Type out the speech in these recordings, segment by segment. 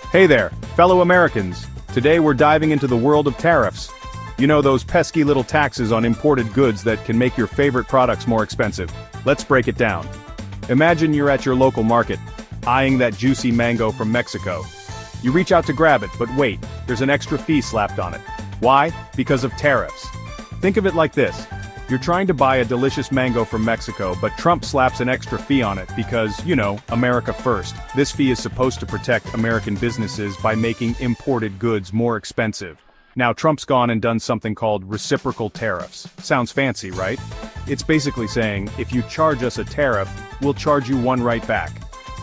Hey there, fellow Americans. Today we're diving into the world of tariffs. You know, those pesky little taxes on imported goods that can make your favorite products more expensive. Let's break it down. Imagine you're at your local market, eyeing that juicy mango from Mexico. You reach out to grab it, but wait, there's an extra fee slapped on it. Why? Because of tariffs. Think of it like this. You're trying to buy a delicious mango from Mexico, but Trump slaps an extra fee on it because, you know, America first. This fee is supposed to protect American businesses by making imported goods more expensive. Now Trump's gone and done something called reciprocal tariffs. Sounds fancy, right? It's basically saying, if you charge us a tariff, we'll charge you one right back.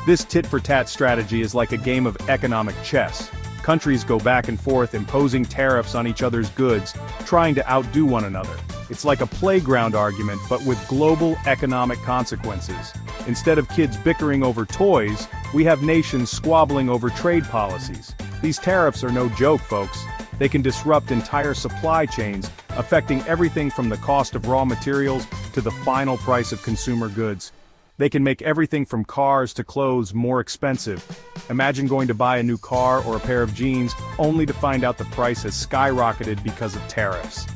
This tit-for-tat strategy is like a game of economic chess. Countries go back and forth imposing tariffs on each other's goods, trying to outdo one another. It's like a playground argument, but with global economic consequences. Instead of kids bickering over toys, we have nations squabbling over trade policies. These tariffs are no joke, folks. They can disrupt entire supply chains, affecting everything from the cost of raw materials to the final price of consumer goods. They can make everything from cars to clothes more expensive. Imagine going to buy a new car or a pair of jeans, only to find out the price has skyrocketed because of tariffs.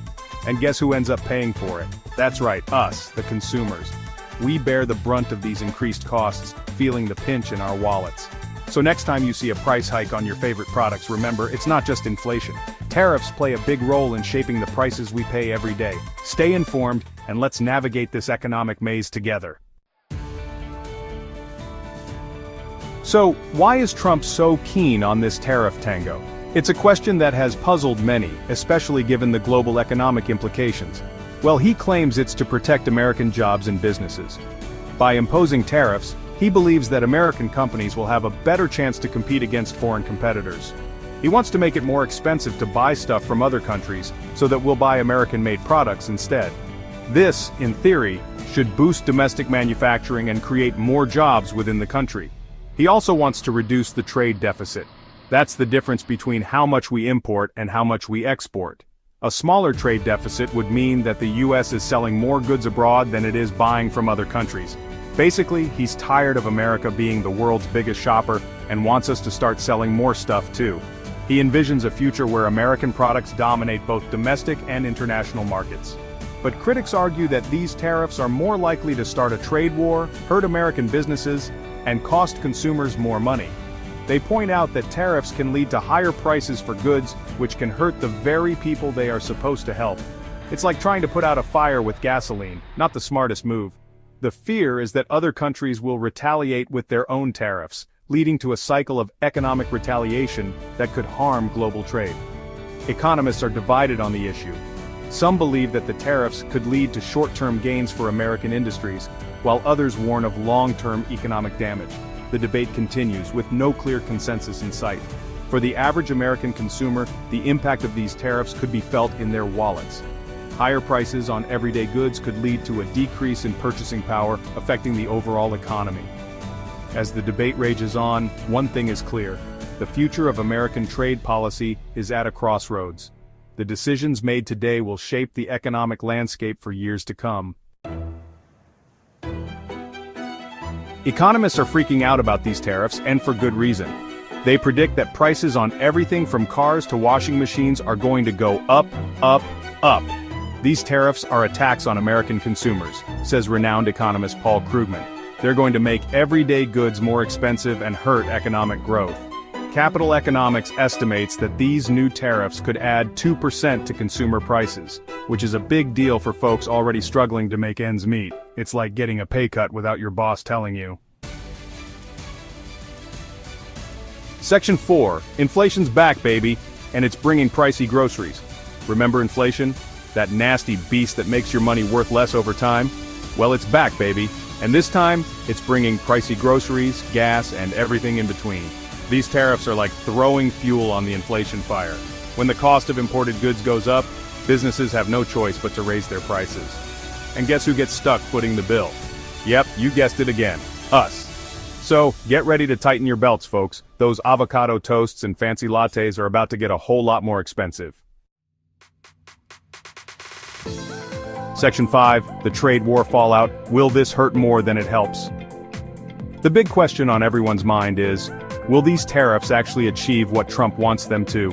And guess who ends up paying for it? That's right, us, the consumers. We bear the brunt of these increased costs, feeling the pinch in our wallets. So next time you see a price hike on your favorite products, remember, it's not just inflation. Tariffs play a big role in shaping the prices we pay every day. Stay informed, and let's navigate this economic maze together. So, why is Trump so keen on this tariff tango? It's a question that has puzzled many, especially given the global economic implications. Well, he claims it's to protect American jobs and businesses. By imposing tariffs, he believes that American companies will have a better chance to compete against foreign competitors. He wants to make it more expensive to buy stuff from other countries, so that we'll buy American-made products instead. This, in theory, should boost domestic manufacturing and create more jobs within the country. He also wants to reduce the trade deficit. That's the difference between how much we import and how much we export. A smaller trade deficit would mean that the US is selling more goods abroad than it is buying from other countries. Basically, he's tired of America being the world's biggest shopper and wants us to start selling more stuff too. He envisions a future where American products dominate both domestic and international markets. But critics argue that these tariffs are more likely to start a trade war, hurt American businesses, and cost consumers more money. They point out that tariffs can lead to higher prices for goods, which can hurt the very people they are supposed to help. It's like trying to put out a fire with gasoline, not the smartest move. The fear is that other countries will retaliate with their own tariffs, leading to a cycle of economic retaliation that could harm global trade. Economists are divided on the issue. Some believe that the tariffs could lead to short-term gains for American industries, while others warn of long-term economic damage. The debate continues, with no clear consensus in sight. For the average American consumer, the impact of these tariffs could be felt in their wallets. Higher prices on everyday goods could lead to a decrease in purchasing power, affecting the overall economy. As the debate rages on, one thing is clear: the future of American trade policy is at a crossroads. The decisions made today will shape the economic landscape for years to come. Economists are freaking out about these tariffs, and for good reason. They predict that prices on everything from cars to washing machines are going to go up, up, up. These tariffs are a tax on American consumers, says renowned economist Paul Krugman. They're going to make everyday goods more expensive and hurt economic growth. Capital Economics estimates that these new tariffs could add 2% to consumer prices, which is a big deal for folks already struggling to make ends meet. It's like getting a pay cut without your boss telling you. Section 4. Inflation's back, baby, and it's bringing pricey groceries. Remember inflation? That nasty beast that makes your money worth less over time? Well, it's back, baby, and this time, it's bringing pricey groceries, gas, and everything in between. These tariffs are like throwing fuel on the inflation fire. When the cost of imported goods goes up, businesses have no choice but to raise their prices. And guess who gets stuck footing the bill? Yep, you guessed it again, us. So, get ready to tighten your belts, folks. Those avocado toasts and fancy lattes are about to get a whole lot more expensive. Section 5, the trade war fallout. Will this hurt more than it helps? The big question on everyone's mind is, Will these tariffs actually achieve what Trump wants them to?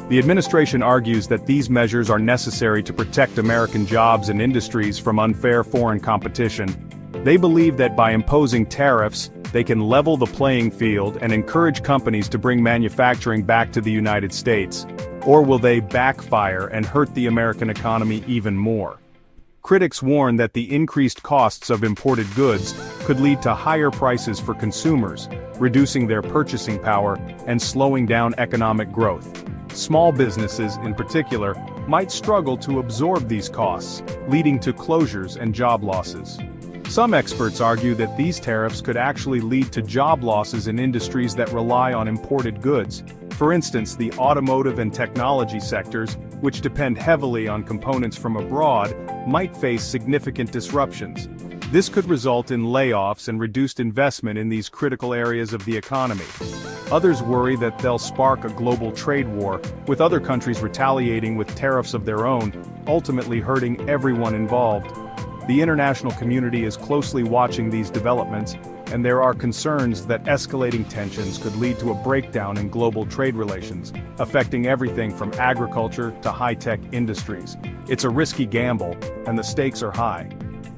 The administration argues that these measures are necessary to protect American jobs and industries from unfair foreign competition. They believe that by imposing tariffs, they can level the playing field and encourage companies to bring manufacturing back to the United States. Or will they backfire and hurt the American economy even more? Critics warn that the increased costs of imported goods could lead to higher prices for consumers, reducing their purchasing power and slowing down economic growth. Small businesses, in particular, might struggle to absorb these costs, leading to closures and job losses. Some experts argue that these tariffs could actually lead to job losses in industries that rely on imported goods. For instance, the automotive and technology sectors, which depend heavily on components from abroad, might face significant disruptions. This could result in layoffs and reduced investment in these critical areas of the economy. Others worry that they'll spark a global trade war, with other countries retaliating with tariffs of their own, ultimately hurting everyone involved. The international community is closely watching these developments, and there are concerns that escalating tensions could lead to a breakdown in global trade relations, affecting everything from agriculture to high-tech industries. It's a risky gamble, and the stakes are high.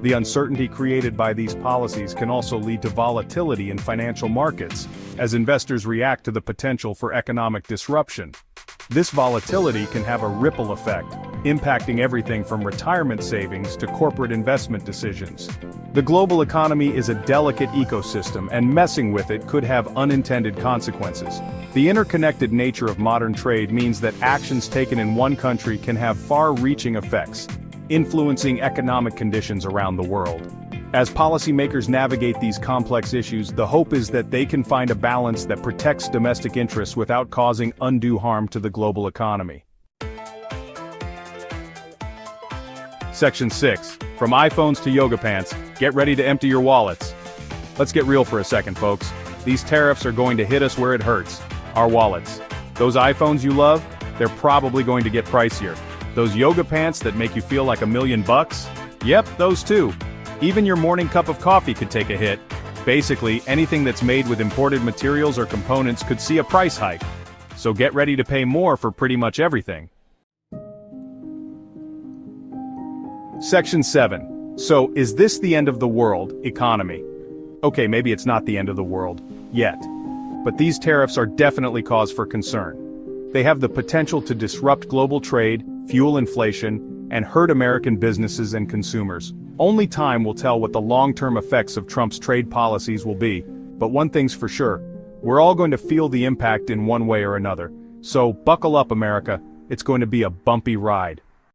The uncertainty created by these policies can also lead to volatility in financial markets, as investors react to the potential for economic disruption. This volatility can have a ripple effect, impacting everything from retirement savings to corporate investment decisions. The global economy is a delicate ecosystem, and messing with it could have unintended consequences. The interconnected nature of modern trade means that actions taken in one country can have far-reaching effects, influencing economic conditions around the world. As policymakers navigate these complex issues, the hope is that they can find a balance that protects domestic interests without causing undue harm to the global economy. Section 6. From iPhones to yoga pants, get ready to empty your wallets. Let's get real for a second, folks. These tariffs are going to hit us where it hurts, our wallets. Those iPhones you love, they're probably going to get pricier. Those yoga pants that make you feel like $1,000,000? Yep, those too. Even your morning cup of coffee could take a hit. Basically, anything that's made with imported materials or components could see a price hike. So get ready to pay more for pretty much everything. Section 7. So, is this the end of the world economy? Okay, maybe it's not the end of the world yet. But these tariffs are definitely cause for concern. They have the potential to disrupt global trade, fuel inflation, and hurt American businesses and consumers. Only time will tell what the long-term effects of Trump's trade policies will be, but one thing's for sure, we're all going to feel the impact in one way or another. So buckle up, America, it's going to be a bumpy ride.